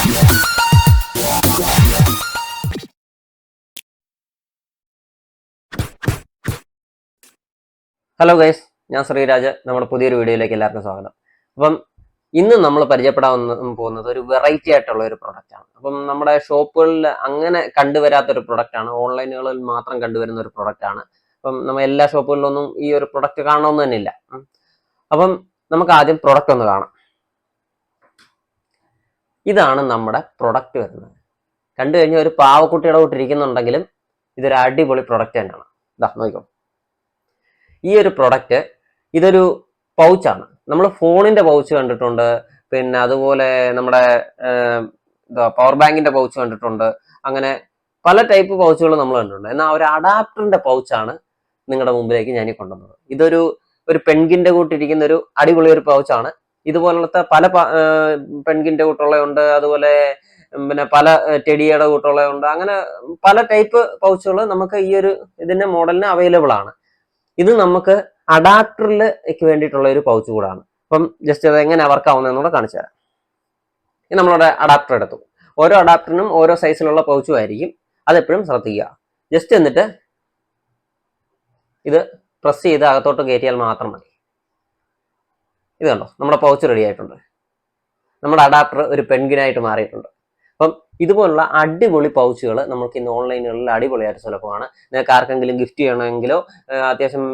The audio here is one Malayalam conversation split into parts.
ഹലോ ഗൈസ്, ഞാൻ ശ്രീരാജ്. നമ്മുടെ പുതിയൊരു വീഡിയോയിലേക്ക് എല്ലാവർക്കും സ്വാഗതം. അപ്പം ഇന്ന് നമ്മൾ പരിചയപ്പെടാൻ പോകുന്നത് ഒരു വെറൈറ്റി ആയിട്ടുള്ള ഒരു പ്രൊഡക്റ്റ് ആണ്. അപ്പം നമ്മുടെ ഷോപ്പുകളിൽ അങ്ങനെ കണ്ടുവരാത്തൊരു പ്രൊഡക്റ്റ് ആണ്, ഓൺലൈനുകളിൽ മാത്രം കണ്ടുവരുന്ന ഒരു പ്രൊഡക്റ്റ് ആണ്. അപ്പം നമ്മൾ എല്ലാ ഷോപ്പുകളിലൊന്നും ഈ ഒരു പ്രൊഡക്റ്റ് കാണണമെന്ന് തന്നെ ഇല്ല. അപ്പം നമുക്ക് ആദ്യം പ്രൊഡക്റ്റ് ഒന്ന് കാണാം. ഇതാണ് നമ്മുടെ പ്രൊഡക്റ്റ് വരുന്നത്. കണ്ടു കഴിഞ്ഞാൽ ഒരു പാവക്കുട്ടിയുടെ കൂട്ടിരിക്കുന്നുണ്ടെങ്കിലും ഇതൊരു അടിപൊളി പ്രൊഡക്റ്റ് തന്നെയാണ്. ഇതാ നോക്കിക്കോ. ഈ ഒരു പ്രൊഡക്റ്റ് ഇതൊരു പൗച്ചാണ്. നമ്മൾ ഫോണിന്റെ പൗച്ച് കണ്ടിട്ടുണ്ട്, പിന്നെ അതുപോലെ നമ്മുടെ പവർ ബാങ്കിന്റെ പൗച്ച് കണ്ടിട്ടുണ്ട്. അങ്ങനെ പല ടൈപ്പ് പൗച്ചുകൾ നമ്മൾ കണ്ടിട്ടുണ്ട്. എന്നാൽ ഒരു അഡാപ്റ്ററിന്റെ പൗച്ചാണ് നിങ്ങളുടെ മുമ്പിലേക്ക് ഞാൻ കൊണ്ടുവന്നത്. ഒരു പെൻഗിന്റെ കൂട്ടിരിക്കുന്ന ഒരു അടിപൊളി ഒരു പൗച്ചാണ്. ഇതുപോലത്തെ പല പെൻഗിന്റെ കൂട്ടുള്ളതുണ്ട്, അതുപോലെ പിന്നെ പല ടെഡിയുടെ കൂട്ടുള്ളതുണ്ട്. അങ്ങനെ പല ടൈപ്പ് പൗച്ചുകൾ നമുക്ക് ഈ ഒരു ഇതിന്റെ മോഡലിന് അവൈലബിൾ ആണ്. ഇത് നമുക്ക് അഡാപ്റ്ററിലേക്ക് വേണ്ടിയിട്ടുള്ള ഒരു പൗച്ച് കൂടാണ്. അപ്പം ജസ്റ്റ് അത് എങ്ങനെ വർക്ക് ആവുന്നതെന്നൂടെ കാണിച്ചു തരാം. ഇത് നമ്മളുടെ അഡാപ്റ്റർ എടുത്തു. ഓരോ അഡാപ്റ്ററിനും ഓരോ സൈസിലുള്ള പൗച്ചും ആയിരിക്കും. അതെപ്പോഴും ശ്രദ്ധിക്കുക. ജസ്റ്റ് എന്നിട്ട് ഇത് പ്രസ് ചെയ്ത് അകത്തോട്ട് കയറ്റിയാൽ മാത്രം മതി. ഇത് കണ്ടോ, നമ്മുടെ പൗച്ച് റെഡി ആയിട്ടുണ്ട്. നമ്മുടെ അഡാപ്റ്റർ ഒരു പെൻഗിനായിട്ട് മാറിയിട്ടുണ്ട്. അപ്പം ഇതുപോലുള്ള അടിപൊളി പൗച്ചുകൾ നമുക്ക് ഇന്ന് ഓൺലൈനുകളിൽ അടിപൊളിയായിട്ട് സുലഭമാണ്. നിങ്ങൾക്ക് ആർക്കെങ്കിലും ഗിഫ്റ്റ് ചെയ്യണമെങ്കിലോ, അത്യാവശ്യം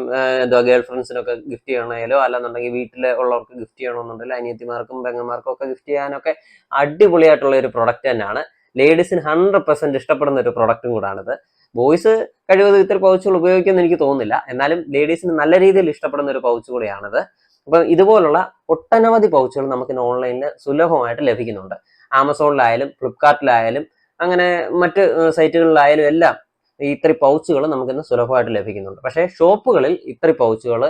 ഗേൾ ഫ്രണ്ട്സിനൊക്കെ ഗിഫ്റ്റ് ചെയ്യണമെങ്കിലോ, അല്ലെന്നുണ്ടെങ്കിൽ വീട്ടിൽ ഉള്ളവർക്ക് ഗിഫ്റ്റ് ചെയ്യണമെന്നുണ്ടെങ്കിൽ അനിയത്തിമാർക്കും പെങ്ങന്മാർക്കും ഒക്കെ ഗിഫ്റ്റ് ചെയ്യാനൊക്കെ അടിപൊളിയായിട്ടുള്ള ഒരു പ്രൊഡക്റ്റ് തന്നെയാണ്. ലേഡീസിന് 100% ഇഷ്ടപ്പെടുന്ന ഒരു പ്രൊഡക്റ്റും കൂടാണിത്. ബോയ്സ് കഴിവതും ഇത്തരം പൗച്ചുകൾ ഉപയോഗിക്കുമെന്ന് എനിക്ക് തോന്നുന്നില്ല. എന്നാലും ലേഡീസിന് നല്ല രീതിയിൽ ഇഷ്ടപ്പെടുന്ന ഒരു പൗച്ച് കൂടിയാണിത്. അപ്പം ഇതുപോലുള്ള ഒട്ടനവധി പൗച്ചുകൾ നമുക്ക് ഇന്ന് ഓൺലൈനിൽ സുലഭമായിട്ട് ലഭിക്കുന്നുണ്ട്. ആമസോണിലായാലും ഫ്ലിപ്കാർട്ടിലായാലും അങ്ങനെ മറ്റ് സൈറ്റുകളിലായാലും എല്ലാം ഇത്രയും പൗച്ചുകൾ നമുക്കിന്ന് സുലഭമായിട്ട് ലഭിക്കുന്നുണ്ട്. പക്ഷേ ഷോപ്പുകളിൽ ഇത്രയും പൗച്ചുകൾ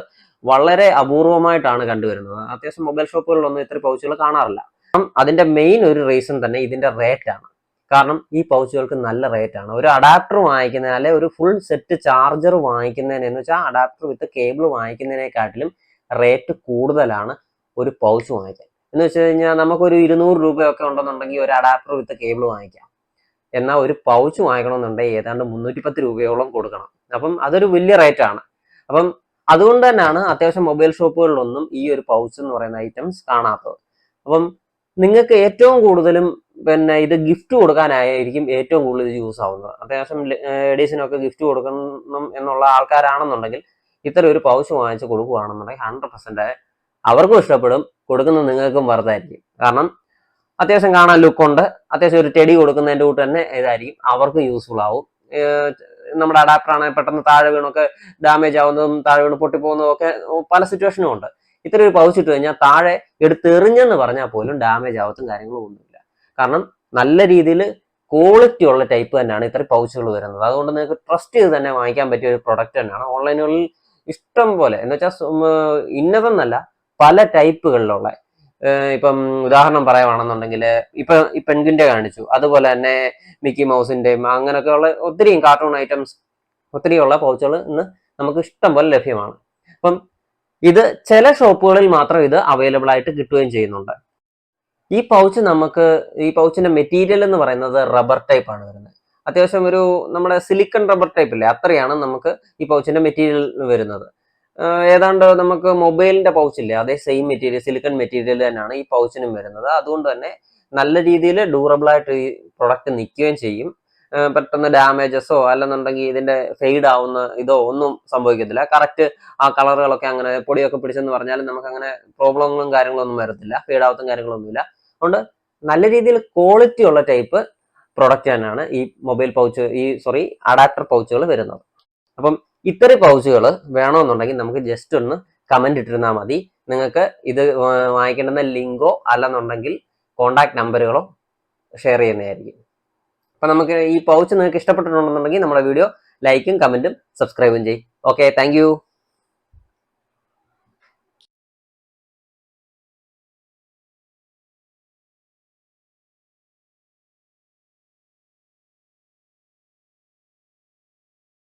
വളരെ അപൂർവമായിട്ടാണ് കണ്ടുവരുന്നത്. അത്യാവശ്യം മൊബൈൽ ഷോപ്പുകളിലൊന്നും ഇത്രയും പൗച്ചുകൾ കാണാറില്ല. അപ്പം അതിന്റെ മെയിൻ ഒരു റീസൺ തന്നെ ഇതിന്റെ റേറ്റ് ആണ്. കാരണം ഈ പൗച്ചുകൾക്ക് നല്ല റേറ്റ് ആണ്. ഒരു അഡാപ്റ്റർ വാങ്ങിക്കുന്നതിന്, അല്ലെ ഒരു ഫുൾ സെറ്റ് ചാർജർ വാങ്ങിക്കുന്നതിന്, എന്ന് വെച്ചാൽ അഡാപ്റ്റർ വിത്ത് കേബിൾ വാങ്ങിക്കുന്നതിനെക്കാട്ടിലും റേറ്റ് കൂടുതലാണ് ഒരു പൗച്ച് വാങ്ങിക്കാൻ. എന്ന് വെച്ച് കഴിഞ്ഞാൽ നമുക്കൊരു 200 രൂപയൊക്കെ ഉണ്ടെന്നുണ്ടെങ്കിൽ ഒരു അഡാപ്റ്റർ വിത്ത് കേബിൾ വാങ്ങിക്കാം. എന്നാൽ ഒരു പൗച്ച് വാങ്ങിക്കണമെന്നുണ്ടെങ്കിൽ ഏതാണ്ട് 310 രൂപയോളം കൊടുക്കണം. അപ്പം അതൊരു വലിയ റേറ്റ് ആണ്. അപ്പം അതുകൊണ്ട് തന്നെയാണ് അത്യാവശ്യം മൊബൈൽ ഷോപ്പുകളിലൊന്നും ഈ ഒരു പൗച്ച് എന്ന് പറയുന്ന ഐറ്റംസ് കാണാത്തത്. അപ്പം നിങ്ങൾക്ക് ഏറ്റവും കൂടുതലും പിന്നെ ഇത് ഗിഫ്റ്റ് കൊടുക്കാനായിരിക്കും ഏറ്റവും കൂടുതൽ ഇത് യൂസ് ആവുന്നത്. അത്യാവശ്യം ലേഡീസിനൊക്കെ ഗിഫ്റ്റ് കൊടുക്കണം എന്നുള്ള ആൾക്കാരാണെന്നുണ്ടെങ്കിൽ ഇത്തരം ഒരു പൗച്ച് വാങ്ങിച്ച് കൊടുക്കുകയാണെന്നുണ്ടെങ്കിൽ 100% അവർക്കും ഇഷ്ടപ്പെടും, കൊടുക്കുന്ന നിങ്ങൾക്കും വെറുതായിരിക്കും. കാരണം അത്യാവശ്യം കാണാൻ ലുക്കുണ്ട്, അത്യാവശ്യം ഒരു ടെഡി കൊടുക്കുന്നതിൻ്റെ കൂട്ട് തന്നെ ഇതായിരിക്കും, അവർക്കും യൂസ്ഫുൾ ആവും. നമ്മുടെ അഡാപ്റ്റർ ആണെങ്കിൽ പെട്ടെന്ന് താഴെ വീണൊക്കെ ഡാമേജ് ആവുന്നതും താഴെ വീണ് പൊട്ടിപ്പോകുന്നതും ഒക്കെ പല സിറ്റുവേഷനും ഉണ്ട്. ഇത്ര ഒരു പൗച്ച് ഇട്ട് കഴിഞ്ഞാൽ താഴെ എടുത്തെറിഞ്ഞെന്ന് പറഞ്ഞാൽ പോലും ഡാമേജ് ആവത്തും കാര്യങ്ങളും ഒന്നുമില്ല. കാരണം നല്ല രീതിയിൽ ക്വാളിറ്റി ഉള്ള ടൈപ്പ് തന്നെയാണ് ഇത്ര പൗച്ചുകൾ വരുന്നത്. അതുകൊണ്ട് നിങ്ങൾക്ക് ട്രസ്റ്റ് ചെയ്ത് തന്നെ വാങ്ങിക്കാൻ പറ്റിയ ഒരു പ്രൊഡക്റ്റ് തന്നെയാണ്. ഓൺലൈനുകളിൽ ഇഷ്ടം പോലെ, എന്ന് വെച്ചാൽ ഇന്നതെന്നല്ല, പല ടൈപ്പുകളിലുള്ള, ഇപ്പം ഉദാഹരണം പറയുവാണെന്നുണ്ടെങ്കിൽ ഇപ്പൊ ഈ പെൻഗിന്റെ കാണിച്ചു, അതുപോലെ തന്നെ മിക്കി മൗസിന്റെയും അങ്ങനെയൊക്കെയുള്ള ഒത്തിരിയും കാർട്ടൂൺ ഐറ്റംസ് ഒത്തിരിയുള്ള പൗച്ചുകൾ ഇന്ന് നമുക്ക് ഇഷ്ടം പോലെ ലഭ്യമാണ്. അപ്പം ഇത് ചില ഷോപ്പുകളിൽ മാത്രം ഇത് അവൈലബിൾ ആയിട്ട് കിട്ടുകയും ചെയ്യുന്നുണ്ട്. ഈ പൗച്ചിന്റെ മെറ്റീരിയൽ എന്ന് പറയുന്നത് റബ്ബർ ടൈപ്പ് ആണ് വരുന്നത്. അത്യാവശ്യം ഒരു നമ്മുടെ സിലിക്കൺ റബ്ബർ ടൈപ്പ് ഇല്ലേ, അത്രയാണ് നമുക്ക് ഈ പൗച്ചിന്റെ മെറ്റീരിയൽ വരുന്നത്. ഏതാണ്ട് നമുക്ക് മൊബൈലിന്റെ പൗച്ചില്ലേ, അതേ സെയിം മെറ്റീരിയൽ, സിലിക്കൺ മെറ്റീരിയൽ തന്നെയാണ് ഈ പൗച്ചിനും വരുന്നത്. അതുകൊണ്ട് തന്നെ നല്ല രീതിയിൽ ഡ്യൂറബിൾ ആയിട്ട് ഈ പ്രൊഡക്റ്റ് നിൽക്കുകയും ചെയ്യും. പെട്ടെന്ന് ഡാമേജസോ അല്ലെന്നുണ്ടെങ്കിൽ ഇതിന്റെ ഫെയ്ഡ് ആവുന്ന ഇതോ ഒന്നും സംഭവിക്കത്തില്ല. കറക്റ്റ് ആ കളറുകളൊക്കെ അങ്ങനെ പൊടിയൊക്കെ പിടിച്ചെന്ന് പറഞ്ഞാലും നമുക്ക് അങ്ങനെ പ്രോബ്ലങ്ങളും കാര്യങ്ങളൊന്നും വരത്തില്ല, ഫെയ്ഡ് ആവത്തും കാര്യങ്ങളൊന്നുമില്ല. അതുകൊണ്ട് നല്ല രീതിയിൽ ക്വാളിറ്റി ഉള്ള ടൈപ്പ് പ്രൊഡക്റ്റ് തന്നെയാണ് ഈ അഡാപ്റ്റർ പൗച്ചുകൾ വരുന്നത്. അപ്പം ഇത്തരം പൗച്ചുകൾ വേണമെന്നുണ്ടെങ്കിൽ നമുക്ക് ജസ്റ്റ് ഒന്ന് കമന്റ് ഇട്ടിരുന്നാൽ മതി. നിങ്ങൾക്ക് ഇത് വാങ്ങിക്കേണ്ടുന്ന ലിങ്കോ അല്ലെന്നുണ്ടെങ്കിൽ കോണ്ടാക്ട് നമ്പറുകളോ ഷെയർ ചെയ്യുന്നതായിരിക്കും. അപ്പൊ നമുക്ക് ഈ പൗച്ച് നിങ്ങൾക്ക് ഇഷ്ടപ്പെട്ടിട്ടുണ്ടെന്നുണ്ടെങ്കിൽ നമ്മുടെ വീഡിയോ ലൈക്കും കമന്റും സബ്സ്ക്രൈബും ചെയ്യും. Okay, thank you.